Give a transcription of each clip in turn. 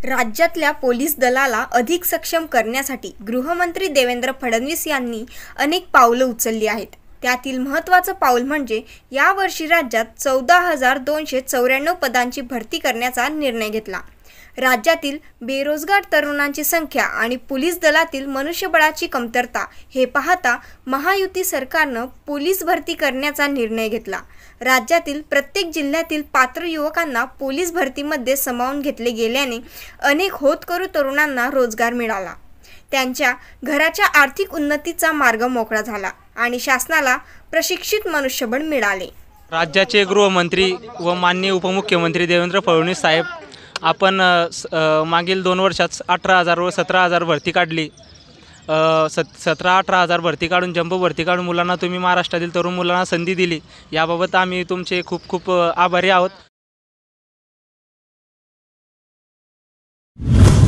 राज्यातल्या पोलीस दलाला अधिक सक्षम करण्यासाठी गृहमंत्री देवेंद्र फडणवीस यांनी अनेक पावलं उचलली आहेत। त्यातील महत्त्वाचं पाऊल म्हणजे यावर्षी राज्यात 14,294 पदांची भरती करण्याचा निर्णय घेतला। राज्यातील बेरोजगार तरुणांची संख्या आणि पोलीस दलातील मनुष्यबळाची कमतरता हे पाहता महायुती सरकारनं पोलीस भरती करण्याचा निर्णय घेतला। राज्यातील प्रत्येक जिल्ह्यातील पात्र युवकांना पोलीस भरतीमध्ये सामावून घेतले गेल्याने अनेक होतकरू तरुणांना रोजगार मिळाला। त्यांच्या घराच्या आर्थिक उन्नतीचा मार्ग मोकळा झाला आणि शासनाला प्रशिक्षित मनुष्यबळ मिळाले। राज्याचे गृहमंत्री व माननीय उपमुख्यमंत्री देवेंद्र फडणवीस साहेब आपण मागील 2 वर्षात 18,000 व 17,000 भरती काढली। 17-18,000 भरती काढून जंबो भरती काढून मुलांना तुम्ही महाराष्ट्रातील तरुण मुलांना संधी दिली, याबाबत आम्ही तुमचे खूप खूप आभारी आहोत।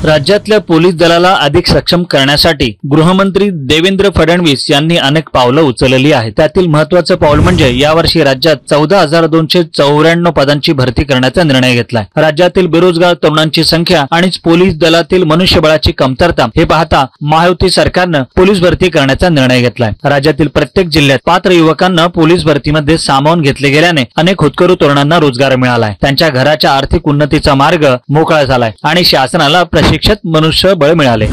राज्यातल्या पोलीस दलाला अधिक सक्षम करण्यासाठी गृहमंत्री देवेंद्र फडणवीस यांनी अनेक पावलं उचलली आहेत। त्यातील महत्त्वाचं पाऊल म्हणजे यावर्षी राज्यात 14,294 पदांची भरती करण्याचा निर्णय घेतलाय। राज्यातील बेरोजगार तरुणांची संख्या आणि पोलीस दलातील मनुष्यबळाची कमतरता हे पाहता महायुती सरकारनं पोलीस भरती करण्याचा निर्णय घेतलाय। राज्यातील प्रत्येक जिल्ह्यात पात्र युवकांना पोलीस भरतीमध्ये सामावून घेतले गेल्याने अनेक होतकरू तरुणांना रोजगार मिळालाय। त्यांच्या घराच्या आर्थिक उन्नतीचा मार्ग मोकळा झालाय आणि शासनाला प्रशिक्षित मनुष्यबळ मिळाले।